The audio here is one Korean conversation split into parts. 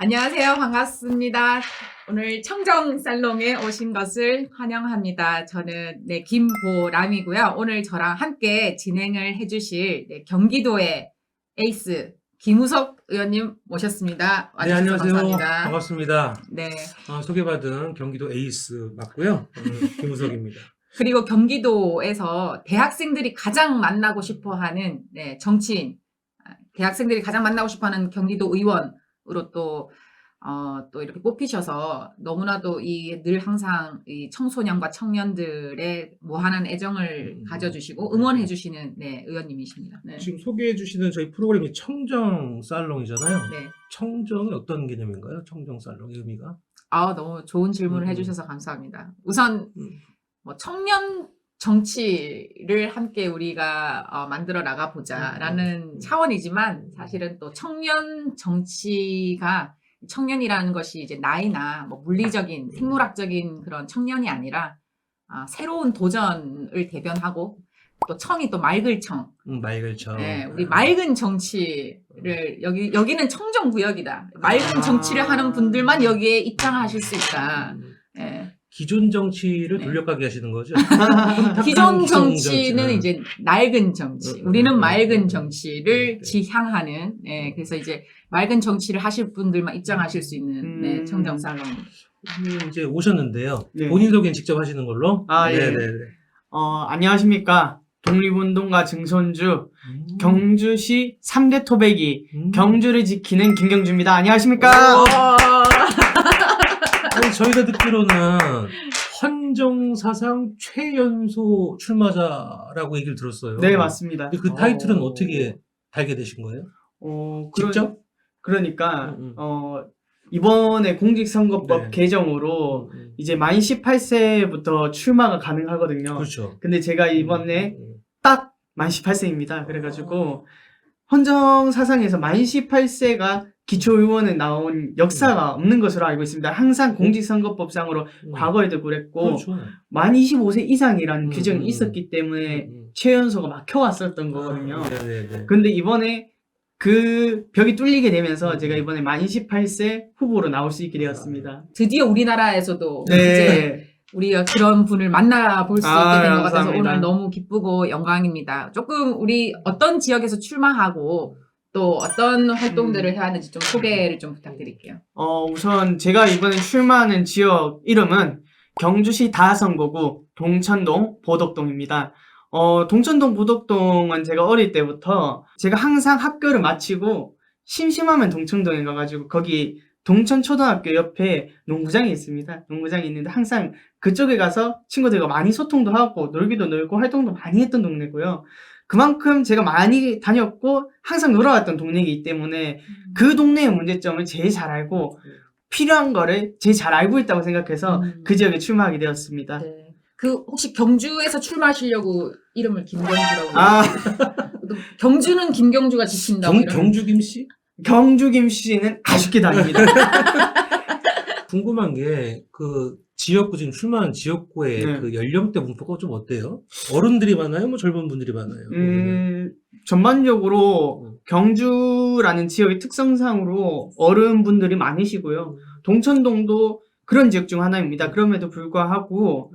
안녕하세요. 반갑습니다. 오늘 청정살롱에 오신 것을 환영합니다. 저는 김보람이고요. 오늘 저랑 함께 진행을 해주실 경기도의 에이스 김우석 의원님 모셨습니다. 네, 안녕하세요. 감사합니다. 반갑습니다. 네. 소개받은 경기도 에이스 맞고요. 김우석입니다. 그리고 경기도에서 대학생들이 가장 만나고 싶어하는 정치인, 대학생들이 가장 만나고 싶어하는 경기도 의원으로 또 이렇게 뽑히셔서 너무나도 늘 항상 이 청소년과 청년들의 무한한 애정을 가져주시고 응원해주시는 의원님이십니다. 네. 지금 소개해주시는 저희 프로그램이 청정살롱이잖아요. 네. 청정이 어떤 개념인가요? 청정살롱의 의미가? 너무 좋은 질문을 해주셔서 감사합니다. 우선 청년 정치를 함께 우리가 만들어 나가보자라는 차원이지만 사실은 또 청년 정치가 청년이라는 것이 이제 나이나 물리적인 생물학적인 그런 청년이 아니라 새로운 도전을 대변하고 또 청이 또 맑을 청. 맑을 청. 네, 우리 맑은 정치를 여기는 청정구역이다. 맑은 정치를 하는 분들만 여기에 입장하실 수 있다. 네. 기존 정치를 돌려가게 하시는 거죠? 기존 정치는 이제 낡은 정치. 우리는 맑은 정치를 지향하는, 그래서 이제 맑은 정치를 하실 분들만 입장하실 수 있는 청정살롱입니다. 이제 오셨는데요. 네. 본인 소개는 직접 하시는 걸로? 예. 네네네. 안녕하십니까. 독립운동가 증손주, 경주시 3대 토백이, 경주를 지키는 김경주입니다. 안녕하십니까. 아니, 저희가 듣기로는 헌정사상 최연소 출마자라고 얘기를 들었어요. 네, 맞습니다. 근데 그 타이틀은 어떻게 달게 되신 거예요? 직접? 그러니까, 이번에 공직선거법 네. 개정으로 이제 만 18세부터 출마가 가능하거든요. 그렇죠. 근데 제가 이번에 딱 만 18세입니다. 그래가지고, 헌정사상에서 만 18세가 기초의원에 나온 역사가 없는 것으로 알고 있습니다. 항상 공직선거법상으로 과거에도 그랬고, 그렇죠. 만 25세 이상이라는 규정이 있었기 때문에 최연소가 막혀왔었던 거거든요. 네네네. 근데 이번에 그 벽이 뚫리게 되면서 제가 이번에 만 28세 후보로 나올 수 있게 되었습니다. 드디어 우리나라에서도 이제 네. 우리가 그런 분을 만나볼 수 있게 된 것 같아서 감사합니다. 오늘 너무 기쁘고 영광입니다. 조금 우리 어떤 지역에서 출마하고 또 어떤 활동들을 해야 하는지 좀 소개를 좀 부탁드릴게요. 우선 제가 이번에 출마하는 지역 이름은 경주시 다선거구 동천동 보덕동입니다. 동천동 보덕동은 제가 어릴 때부터 제가 항상 학교를 마치고 심심하면 동천동에 가가지고 거기 동천초등학교 옆에 농구장이 있습니다. 농구장이 있는데 항상 그쪽에 가서 친구들과 많이 소통도 하고 놀기도 놀고 활동도 많이 했던 동네고요. 그만큼 제가 많이 다녔고 항상 놀아왔던 동네이기 때문에 그 동네의 문제점을 제일 잘 알고 필요한 거를 제일 잘 알고 있다고 생각해서 그 지역에 출마하게 되었습니다. 네. 혹시 경주에서 출마하시려고 이름을 김경주라고 경주는 김경주가 지킨다고 경주 김씨? 경주 김씨는 아쉽게 다닙니다. 궁금한 게 지역구 지금 출마한 지역구의 네. 그 연령대 분포가 좀 어때요? 어른들이 많아요? 젊은 분들이 많아요? 전반적으로 경주라는 지역의 특성상으로 어른분들이 많으시고요. 동천동도 그런 지역 중 하나입니다. 그럼에도 불구하고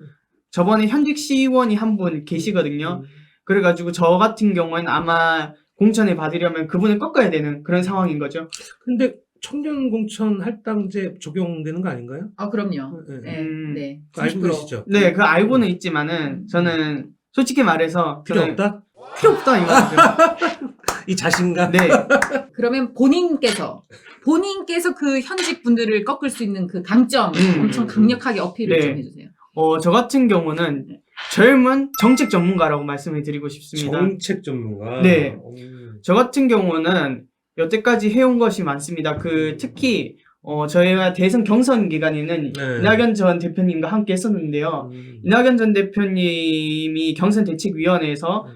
저번에 현직 시의원이 한 분 계시거든요. 그래가지고 저 같은 경우에는 아마 공천을 받으려면 그분을 꺾어야 되는 그런 상황인 거죠. 근데 청년공천 할당제 적용되는 거 아닌가요? 그럼요. 네. 네. 알고 90%. 계시죠? 네, 그 알고는 있지만은 저는 솔직히 말해서 필요 저는 없다? 필요 없다 이거죠. 이 자신감? 네. 그러면 본인께서 그 현직 분들을 꺾을 수 있는 그 강점 엄청 강력하게 어필을 네. 좀 해주세요. 저 같은 경우는 젊은 정책 전문가라고 말씀을 드리고 싶습니다. 정책 전문가? 네. 저 같은 경우는 여태까지 해온 것이 많습니다. 특히 저희가 대선 경선 기간에는 네. 이낙연 전 대표님과 함께 했었는데요. 이낙연 전 대표님이 경선대책위원회에서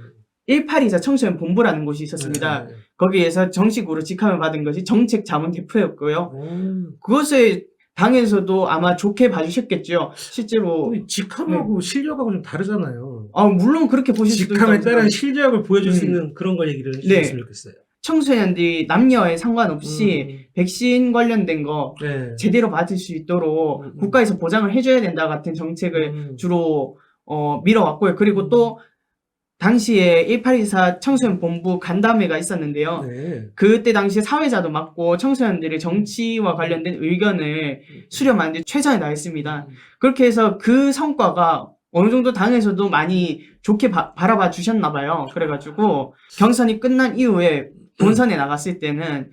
182사 청소년 본부라는 곳이 있었습니다. 네. 거기에서 정식으로 직함을 받은 것이 정책자문대표였고요. 그것에 당에서도 아마 좋게 봐주셨겠죠. 실제로 직함하고 실력하고 좀 다르잖아요. 물론 그렇게 보실 수도 직함에 있다고 따른 생각합니다. 실력을 보여줄 수 있는 그런 걸 얘기를 해주셨으면 좋겠어요. 청소년들이 남녀에 상관없이 백신 관련된 거 네. 제대로 받을 수 있도록 국가에서 보장을 해줘야 된다 같은 정책을 주로 밀어왔고요. 그리고 또 당시에 1824 청소년 본부 간담회가 있었는데요. 네. 그때 당시에 사회자도 맡고 청소년들의 정치와 관련된 의견을 수렴하는 데 최선을 다했습니다. 그렇게 해서 그 성과가 어느 정도 당에서도 많이 좋게 바라봐 주셨나 봐요. 그래가지고 경선이 끝난 이후에 본선에 나갔을 때는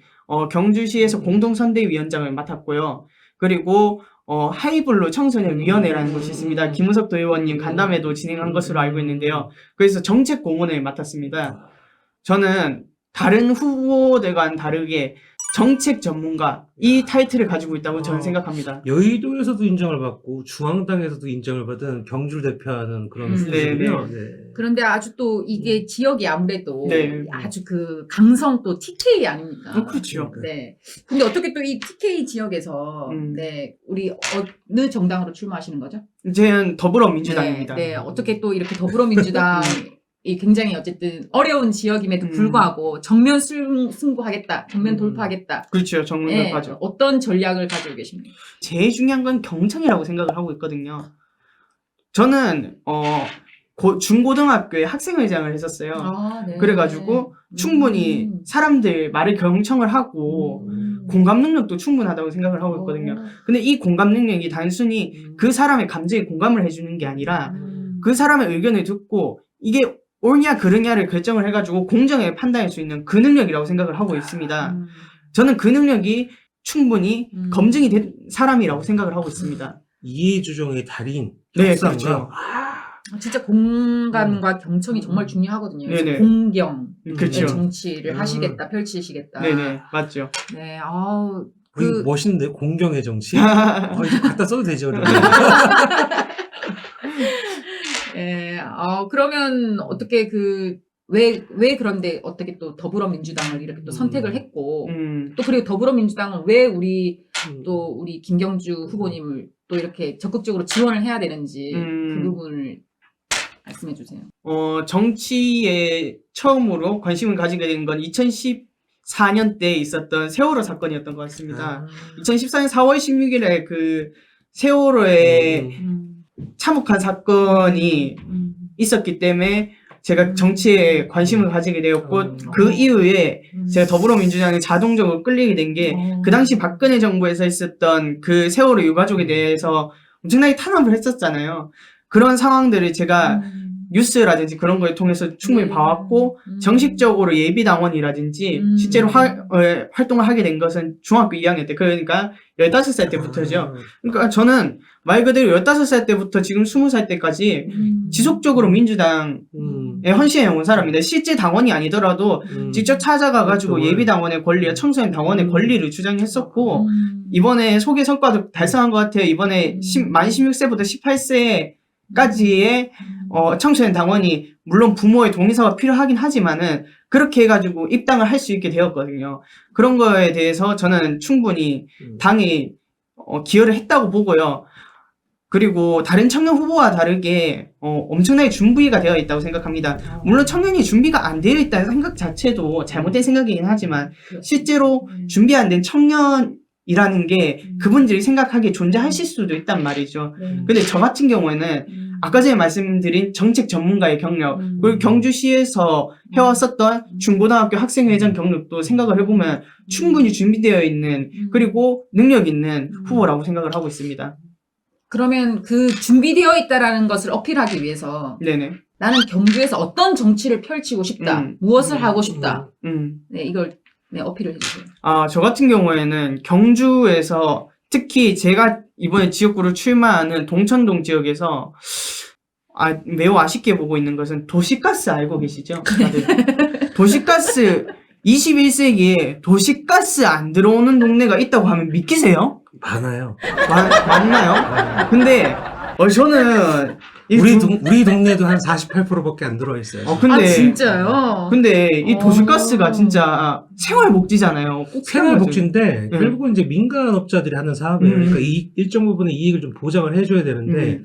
경주시에서 공동선대위원장을 맡았고요. 그리고 하이블루 청소년위원회라는 곳이 있습니다. 김우석 도의원님 간담회도 진행한 것으로 알고 있는데요. 그래서 정책 고문을 맡았습니다. 저는 다른 후보들과는 다르게 정책 전문가 이 타이틀을 가지고 있다고 저는 생각합니다. 여의도에서도 인정을 받고 중앙당에서도 인정을 받은 경주를 대표하는 그런 후보군요. 네. 그런데 아주 또 이게 지역이 아무래도 네. 아주 그 강성 또 TK 아닙니까? 그렇죠. 네. 근데 어떻게 또 이 TK 지역에서 네 우리 어느 정당으로 출마하시는 거죠? 저는 더불어민주당입니다. 네, 어떻게 또 이렇게 더불어민주당이 굉장히 어쨌든 어려운 지역임에도 불구하고 정면 승부하겠다, 정면 돌파하겠다. 그렇죠. 정면 네, 돌파죠. 어떤 전략을 가지고 계십니까? 제일 중요한 건 경청이라고 생각을 하고 있거든요. 저는 중고등학교에 학생회장을 했었어요. 아, 네. 그래가지고 충분히 사람들 말을 경청을 하고 공감 능력도 충분하다고 생각을 하고 있거든요. 근데 이 공감 능력이 단순히 그 사람의 감정에 공감을 해주는 게 아니라 그 사람의 의견을 듣고 이게 옳냐 그르냐를 결정을 해가지고 공정하게 판단할 수 있는 그 능력이라고 생각을 하고 있습니다. 저는 그 능력이 충분히 검증이 된 사람이라고 생각을 하고 있습니다. 이해주종의 달인. 네, 그렇죠. 진짜 공감과 경청이 정말 중요하거든요. 그래서 네네. 공경, 그렇죠. 정치를 하시겠다, 펼치시겠다. 네네, 맞죠. 네, 멋있는데 공경의 정치? 이거 갖다 써도 되죠. 예, 그러면 어떻게 왜 그런데 어떻게 또 더불어민주당을 이렇게 또 선택을 했고, 또 그리고 더불어민주당은 왜 또 우리 김경주 후보님을 또 이렇게 적극적으로 지원을 해야 되는지 그 부분을 말씀해 주세요. 정치에 처음으로 관심을 가지게 된 건 2014년 때 있었던 세월호 사건이었던 것 같습니다. 2014년 4월 16일에 그 세월호에 참혹한 사건이 있었기 때문에 제가 정치에 관심을 가지게 되었고 그 이후에 제가 더불어민주당에 자동적으로 끌리게 된 게 그 당시 박근혜 정부에서 있었던 그 세월호 유가족에 대해서 엄청나게 탄압을 했었잖아요. 그런 상황들을 제가 뉴스라든지 그런 걸 통해서 충분히 봐왔고 정식적으로 예비당원이라든지 실제로 활동을 하게 된 것은 중학교 2학년 때, 그러니까 15살 때부터죠. 그러니까 저는 말 그대로 15살 때부터 지금 20살 때까지 지속적으로 민주당에 헌신해 온 사람인데 실제 당원이 아니더라도 직접 찾아가가지고 예비당원의 권리와 청소년 당원의 권리를 주장했었고 이번에 소개 성과도 달성한 것 같아요. 이번에 만 16세부터 18세까지의 청소년 당원이 물론 부모의 동의서가 필요하긴 하지만은 그렇게 해가지고 입당을 할 수 있게 되었거든요. 그런 거에 대해서 저는 충분히 당이 기여를 했다고 보고요. 그리고 다른 청년 후보와 다르게 엄청나게 준비가 되어 있다고 생각합니다. 물론 청년이 준비가 안 되어 있다는 생각 자체도 잘못된 생각이긴 하지만 실제로 준비 안 된 청년이라는 게 그분들이 생각하기에 존재하실 수도 있단 말이죠. 근데 저 같은 경우에는 아까 전에 말씀드린 정책 전문가의 경력, 그리고 경주시에서 해왔었던 중고등학교 학생회장 경력도 생각을 해보면 충분히 준비되어 있는 그리고 능력 있는 후보라고 생각을 하고 있습니다. 그러면 그 준비되어 있다라는 것을 어필하기 위해서 네네. 나는 경주에서 어떤 정치를 펼치고 싶다, 무엇을 하고 싶다, 네, 이걸 어필을 해주세요. 저 같은 경우에는 경주에서 특히 제가 이번에 지역구로 출마하는 동천동 지역에서 매우 아쉽게 보고 있는 것은 도시가스 알고 계시죠? 다들. 도시가스 21세기에 도시가스 안 들어오는 동네가 있다고 하면 믿기세요? 많아요. 맞나요? 근데 저는 우리 동네도 한 48%밖에 안 들어와 있어요. 근데 진짜요? 근데 이 도시가스가 진짜 생활복지잖아요. 꼭 생활복지인데 결국은 이제 민간업자들이 하는 사업이에요. 그러니까 일정 부분의 이익을 좀 보장을 해줘야 되는데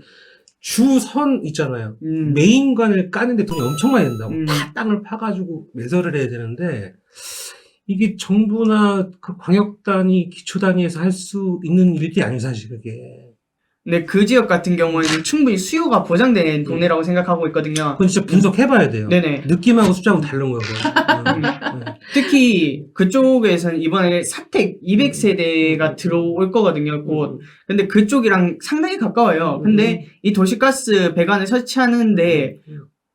주선 있잖아요. 메인관을 까는데 돈이 엄청 많이 든다고. 다 땅을 파가지고 매설을 해야 되는데 이게 정부나 그 광역단위, 기초단위에서 할 수 있는 일이 아니에요, 사실 그게. 근데 그 지역 같은 경우에는 충분히 수요가 보장된 동네라고 생각하고 있거든요. 그건 진짜 분석해봐야 돼요. 네네. 느낌하고 숫자하고 다른 거고. 특히 그쪽에서는 이번에 사택 200세대가 들어올 거거든요, 곧. 근데 그쪽이랑 상당히 가까워요. 근데 이 도시가스 배관을 설치하는데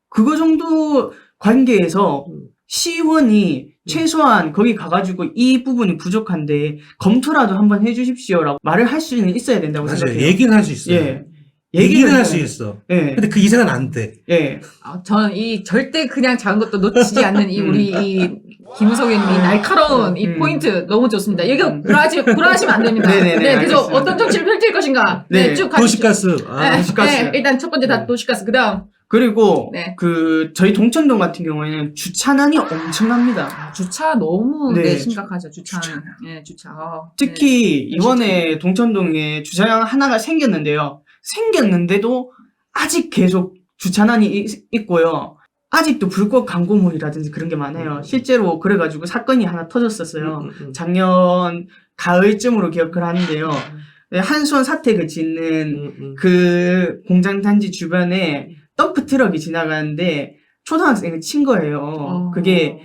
그거 정도 관계에서 시의원이 최소한 거기 가가지고 이 부분이 부족한데 검토라도 한번 해주십시오라고 말을 할 수는 있어야 된다고 맞아요. 생각해요. 얘기는 할 수 있어요. 예. 얘기는 할 해야 수 돼요. 있어. 예. 근데 그 이상은 안 돼. 예. 저는 이 절대 그냥 작은 것도 놓치지 않는 이 우리 이 김우석 의원님 이 날카로운 이 포인트 너무 좋습니다. 여기 불안하시면 안 됩니다. 네네네, 네, 그래서 알겠습니다. 어떤 정치를 펼칠 것인가. 네, 쭉 가시죠. 도시가스. 네, 도시가스. 네, 일단 첫 번째 다 도시가스. 그다음 그리고 네. 저희 동천동 같은 경우에는 주차난이 엄청납니다. 주차 너무 네. 심각하죠. 주차는. 네, 주차. 특히 이번에 동천동에 주차장 하나가 생겼는데요. 생겼는데도 아직 계속 주차난이 있고요. 아직도 불법 광고물이라든지 그런 게 많아요. 실제로 그래가지고 사건이 하나 터졌었어요. 작년 가을쯤으로 기억을 하는데요. 한수원 사택을 짓는 그 공장 단지 주변에 덤프 트럭이 지나가는데 초등학생을 친 거예요. 그게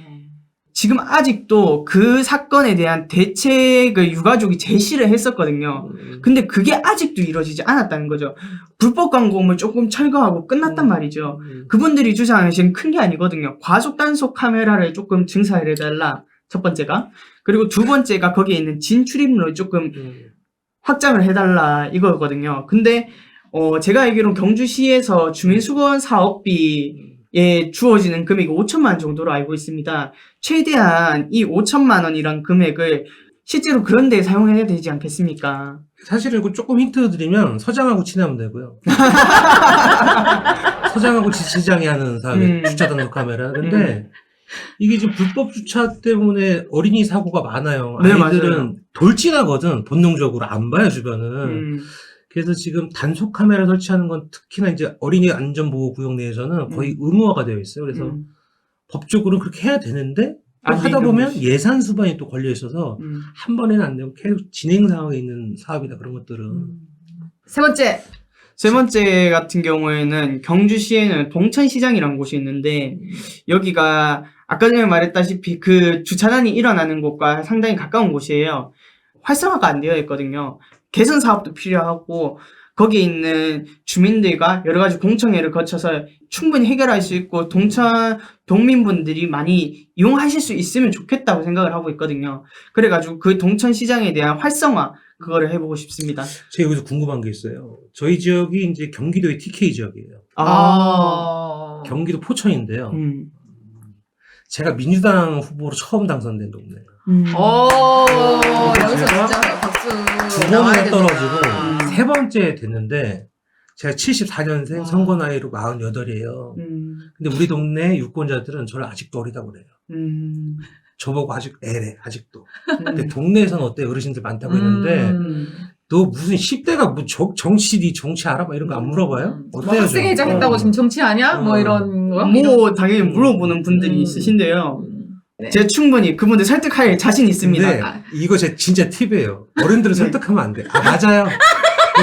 지금 아직도 그 사건에 대한 대책을 유가족이 제시를 했었거든요. 근데 그게 아직도 이루어지지 않았다는 거죠. 불법 광고물 조금 철거하고 끝났단 말이죠. 그분들이 주장하시는 큰 게 아니거든요. 과속 단속 카메라를 조금 증사를 해달라. 첫 번째가. 그리고 두 번째가 거기에 있는 진출입로를 조금 확장을 해달라 이거거든요. 근데 제가 알기로는 경주시에서 주민수거원 사업비에 주어지는 금액이 5천만 원 정도로 알고 있습니다. 최대한 이 5천만 원이란 금액을 실제로 그런 데에 사용해야 되지 않겠습니까? 사실은 이거 조금 힌트 드리면 서장하고 친하면 되고요. 서장하고 지장이 하는 사업이 주차 단속 카메라. 근데 이게 지금 불법 주차 때문에 어린이 사고가 많아요. 네, 아이들은 맞아요. 돌진하거든. 본능적으로 안 봐요, 주변은. 그래서 지금 단속 카메라 설치하는 건 특히나 이제 어린이 안전보호구역 내에서는 거의 의무화가 되어 있어요. 그래서 법적으로는 그렇게 해야 되는데 또 하다 보면 예산 수반이 또 걸려 있어서 한 번에는 안 되고 계속 진행 상황에 있는 사업이다, 그런 것들은. 세 번째. 세 번째 같은 경우에는 경주시에는 동천시장이라는 곳이 있는데 여기가 아까 전에 말했다시피 그 주차난이 일어나는 곳과 상당히 가까운 곳이에요. 활성화가 안 되어 있거든요. 개선 사업도 필요하고 거기에 있는 주민들과 여러 가지 공청회를 거쳐서 충분히 해결할 수 있고 동천 동민분들이 많이 이용하실 수 있으면 좋겠다고 생각을 하고 있거든요. 그래가지고 그 동천시장에 대한 활성화 그거를 해보고 싶습니다. 제가 여기서 궁금한 게 있어요. 저희 지역이 이제 경기도의 TK 지역이에요. 경기도 포천인데요. 제가 민주당 후보로 처음 당선된 동네예요. 여기서 제가 진짜 박수. 두 번이나 떨어지고 세 번째 됐는데 제가 74년생 선거 나이로 48이에요. 근데 우리 동네 유권자들은 저를 아직도 어리다고 그래요. 저보고 아직 애래, 아직도. 근데 동네에서는 어때? 어르신들 많다고 했는데 너 무슨 10대가 뭐 정치 알아? 막 이런 거 안 물어봐요? 어때요? 학생회장 했다고 지금 정치하냐? 뭐 이런 거? 뭐 당연히 물어보는 분들이 있으신데요. 제가 충분히 그분들 설득할 자신 있습니다. 근데 이거 제 진짜 팁이에요. 어른들을 설득하면 안 돼. 아, 맞아요.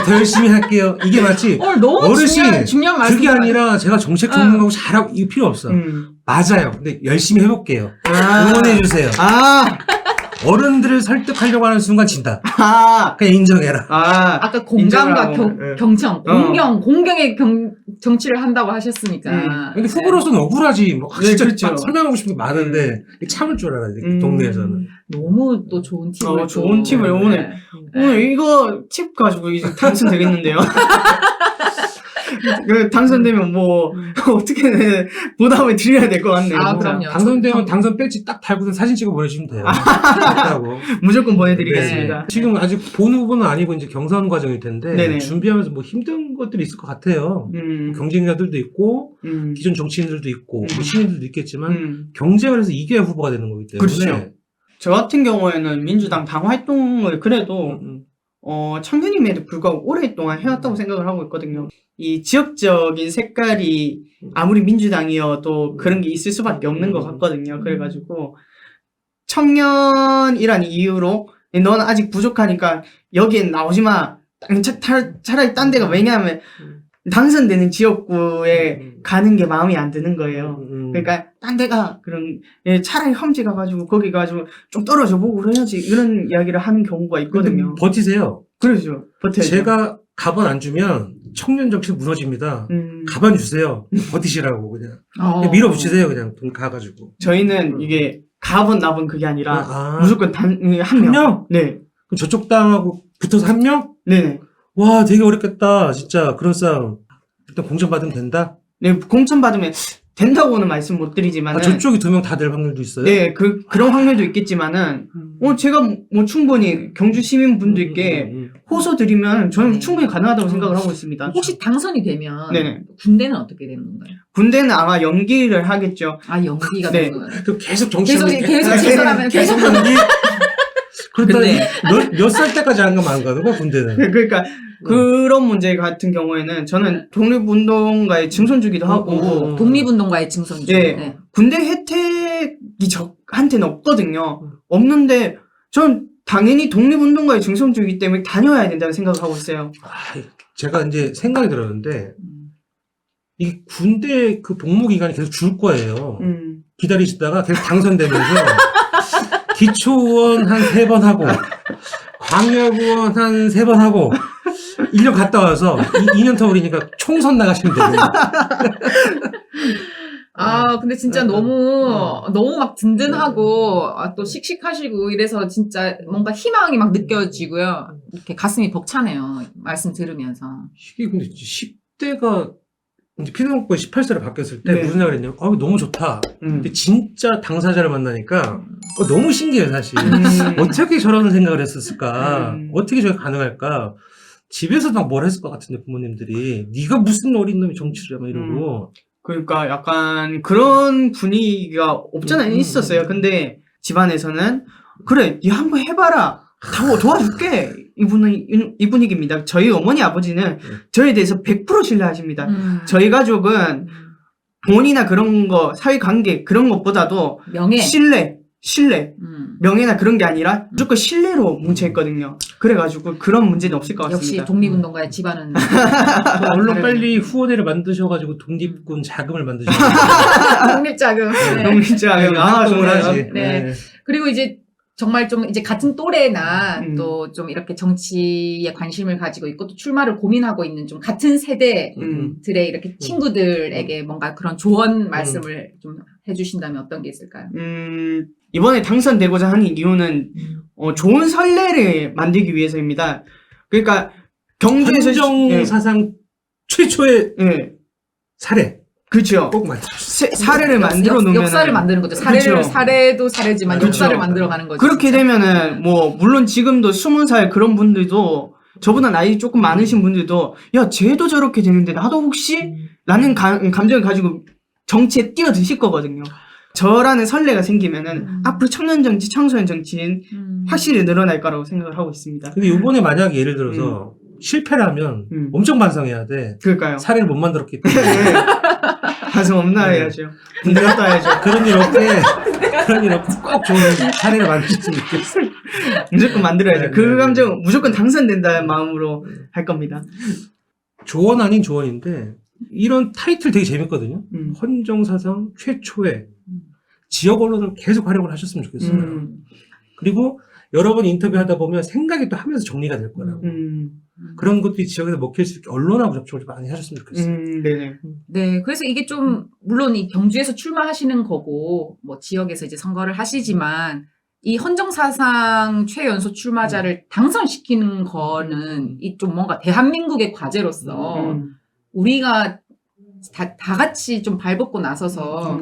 더 열심히 할게요. 이게 맞지? 너무 어르신, 중요한 말씀. 그게 아니라 제가 정책 전문가고 잘하고 이거 필요 없어. 맞아요. 근데 열심히 해볼게요. 응원해주세요. 어른들을 설득하려고 하는 순간 진다. 그냥 인정해라. 아까 공감과 인정을 경청, 공경의 정치를 한다고 하셨으니까. 근데 후보로서는 억울하지. 뭐 네, 진짜 그렇죠. 막 설명하고 싶은 게 많은데 참을 줄 알아야 돼. 동네에서는. 너무 또 좋은 팁을. 좋은 팁을 오늘 이거 팁 가지고 이제 당선되겠는데요. 당선되면 뭐 어떻게 보답을 드려야 될 것 같네요. 그럼요. 당선되면 당선 배지 딱 달고서 사진 찍어 보내주시면 돼요. 됐다고. 무조건 보내드리겠습니다. 네. 지금 아직 본 후보는 아니고 이제 경선 과정일 텐데 네네. 준비하면서 뭐 힘든 것들이 있을 것 같아요. 경쟁자들도 있고 기존 정치인들도 있고 뭐 시민들도 있겠지만 경쟁을 해서 이겨야 후보가 되는 거기 때문에. 그렇죠. 저 같은 경우에는 민주당 당 활동을 그래도 청년임에도 불구하고 오랫동안 해왔다고 생각을 하고 있거든요. 이 지역적인 색깔이 아무리 민주당이어도 그런 게 있을 수밖에 없는 것 같거든요. 그래가지고 청년이란 이유로 너는 아직 부족하니까 여기엔 나오지 마. 차라리 딴 데가 왜냐하면 당선되는 지역구에 가는 게 마음이 안 드는 거예요. 그러니까 딴 데가 그런 차라리 험지 가가지고 거기 가가지고 좀 떨어져 보고 그래야지 이런 이야기를 하는 경우가 있거든요. 버티세요. 그렇죠. 버텨야죠. 제가 가ban 안 주면 청년 정치 무너집니다. 가ban 주세요. 버티시라고 그냥 밀어붙이세요. 그냥 돈 가가지고. 저희는 이게 가번 나번 그게 아니라 아. 무조건 한 명. 명? 네. 그럼 저쪽 당하고 붙어서 한 명? 네네. 와, 되게 어렵겠다. 진짜 그런 싸움. 일단 공천 받으면 된다. 네, 공천 받으면 된다고는 말씀 못 드리지만은. 아, 저쪽이 2명 다 될 확률도 있어요? 네, 그런 확률도 있겠지만은, 제가 뭐 충분히 경주 시민분들께 호소 드리면 저는 충분히 가능하다고 생각을 하고 있습니다. 혹시 당선이 되면 네네. 군대는 어떻게 되는 건가요? 군대는 아마 연기를 하겠죠. 아, 연기가 네. 되는 거예요. 그럼 계속 정치하고 계속 지선하면 계속 연기? 그렇다 근데- 몇 살 때까지 안 가면 안 가는 거야, 군대는? 그러니까 그런 문제 같은 경우에는 저는 독립운동가의 증손 주기도 하고, 독립운동가의 증손주. 네. 네. 군대 혜택이 저한테는 없거든요. 없는데 전 당연히 독립운동가의 증손 주기 때문에 다녀야 된다고 생각을 하고 있어요. 아, 제가 이제 생각이 들었는데, 이 군대 그 복무 기간이 계속 줄 거예요. 기다리시다가 계속 당선되면서, 기초원 한 3번 하고, 광역원 한 3번 하고, 1년 갔다 와서 2년 터울이니까 총선 나가시면 됩니다. 아, 근데 진짜 너무 막 든든하고, 또 씩씩하시고, 이래서 진짜 뭔가 희망이 막 느껴지고요. 이렇게 가슴이 벅차네요. 말씀 들으면서. 이게 근데 10대가 이제 피노키오가 18세로 바뀌었을 때 네. 무슨 생각을 했냐면, 너무 좋다. 근데 진짜 당사자를 만나니까 너무 신기해요, 사실. 어떻게 저런 생각을 했었을까? 어떻게 저게 가능할까? 집에서 막 뭘 했을 것 같은데, 부모님들이. 네가 무슨 어린 놈이 정치를 해, 막 이러고. 그러니까 약간 그런 분위기가 없잖아 있었어요. 근데 집안에서는 그래, 니 한번 해봐라. 도와줄게. 이 분위기입니다. 저희 어머니 아버지는 저에 대해서 100% 신뢰하십니다. 저희 가족은 돈이나 그런 거, 사회관계 그런 것보다도 명예. 신뢰, 명예나 그런 게 아니라 무조건 신뢰로 뭉쳐있거든요. 그래가지고 그런 문제는 없을 것 역시 같습니다. 독립운동가의 집안은. 얼른 빨리 후원회를 만드셔가지고 독립군 자금을 만드셔가지고. 독립자금. 네. 독립자, 활동을 좋아요. 하지. 네. 그리고 이제 정말 좀 이제 같은 또래나 또 좀 이렇게 정치에 관심을 가지고 있고 또 출마를 고민하고 있는 좀 같은 세대들의 이렇게 친구들에게 뭔가 그런 조언 말씀을 좀 해주신다면 어떤 게 있을까요? 이번에 당선되고자 하는 이유는 좋은 선례를 만들기 위해서입니다. 그러니까 경주에서 헌정 사상 최초의 예, 사례. 그렇죠. 꼭 만들어. 사례를 만들어 놓으면 역사를 만드는 거죠. 그쵸. 사례도 사례지만 그쵸. 역사를 만들어가는 거죠. 그렇게 진짜. 되면은 뭐 물론 지금도 20살 그런 분들도 저보다 나이 조금 많으신 분들도 야 쟤도 저렇게 되는데 나도 혹시? 라는 감정을 가지고 정치에 뛰어드실 거거든요. 저라는 선례가 생기면은 앞으로 청년 정치, 청소년 정치인 확실히 늘어날 거라고 생각을 하고 있습니다. 근데 이번에 만약에 예를 들어서 실패라면 엄청 반성해야 돼. 그럴까요? 사례를 못 만들었기 때문에. 가슴 없나 해야죠. 군대 갔다 와야죠. 그런 일 없게 꼭 좋은 사례를 만드셨으면 좋겠어요. 무조건 만들어야죠. 네, 그 네, 감정 무조건 당선된다는 마음으로 할 겁니다. 조언 아닌 조언인데 이런 타이틀 되게 재밌거든요. 음. 헌정사상 최초의 지역 언론을 계속 활용을 하셨으면 좋겠어요. 그리고 여러 번 인터뷰하다 보면 생각이 또 하면서 정리가 될 거라고. 그런 것들이 지역에서 먹힐 수 있게 언론하고 접촉을 좀 많이 하셨으면 좋겠어요. 네네. 네, 그래서 이게 좀 물론 이 경주에서 출마하시는 거고 뭐 지역에서 이제 선거를 하시지만 이 헌정사상 최연소 출마자를 당선시키는 거는 이 좀 뭔가 대한민국의 과제로서 우리가 다 같이 좀 발벗고 나서서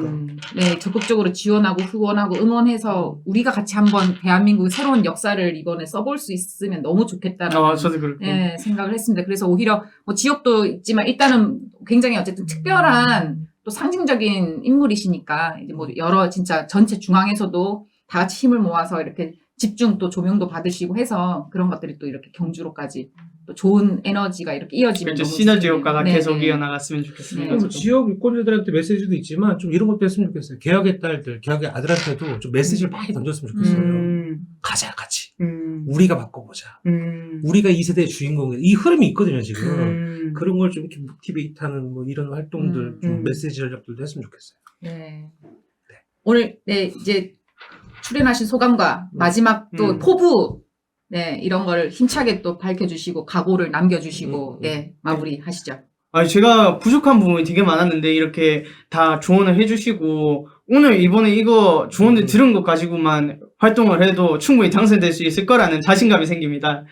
네, 적극적으로 지원하고 후원하고 응원해서 우리가 같이 한번 대한민국의 새로운 역사를 이번에 써볼 수 있으면 너무 좋겠다라는 저도 그렇게. 네, 생각을 했습니다. 그래서 오히려 뭐 지역도 있지만 일단은 굉장히 어쨌든 특별한 또 상징적인 인물이시니까 이제 뭐 여러 진짜 전체 중앙에서도 다 같이 힘을 모아서 이렇게 집중 또 조명도 받으시고 해서 그런 것들이 또 이렇게 경주로까지 또 좋은 에너지가 이렇게 이어지면 그렇죠. 너무 시너지 좋겠네요. 효과가 네, 계속 네. 이어나갔으면 좋겠습니다. 네. 좀 지역 유권자들한테 메시지도 있지만 좀 이런 것도 했으면 좋겠어요. 개혁의 딸들, 개혁의 아들한테도 좀 메시지를 많이 던졌으면 좋겠어요. 가자 같이. 우리가 바꿔보자. 우리가 이 세대의 주인공이 이 흐름이 있거든요 지금. 그런 걸 좀 이렇게 모티베이트하는 뭐 이런 활동들 좀 메시지 전략들도 했으면 좋겠어요. 네. 오늘 네 이제 출연하신 소감과 마지막 또 포부 네 이런 걸 힘차게 또 밝혀주시고 각오를 남겨주시고 네 마무리 하시죠. 제가 부족한 부분이 되게 많았는데 이렇게 다 조언을 해주시고 오늘 이번에 이거 조언을 들은 것 가지고만 활동을 해도 충분히 당선될 수 있을 거라는 자신감이 생깁니다.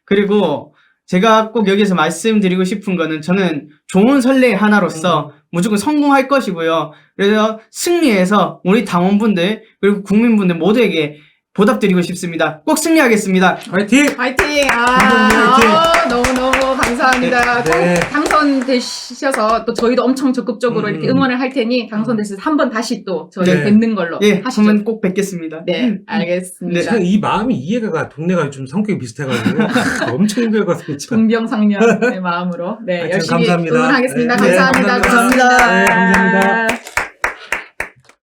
그리고 제가 꼭 여기서 말씀드리고 싶은 거는 저는 좋은 선례 하나로서 무조건 성공할 것이고요. 그래서 승리해서 우리 당원분들 그리고 국민분들 모두에게 보답드리고 싶습니다. 꼭 승리하겠습니다. 화이팅! 화이팅! 화이팅! 너무너무 감사합니다. 네. 꼭 당선되셔서 또 저희도 엄청 적극적으로 이렇게 응원을 할 테니 당선되셔서 한 번 다시 또 저희 네. 뵙는 걸로 예, 하시죠. 한번 꼭 뵙겠습니다. 네, 알겠습니다. 제가 이 마음이 이해가 가. 동네가 좀 성격이 비슷해가지고 엄청 힘들거든요. 동병상련의 마음으로 네, 하여튼 열심히 감사합니다. 응원하겠습니다. 네, 감사합니다. 감사합니다. 감사합니다. 네, 감사합니다.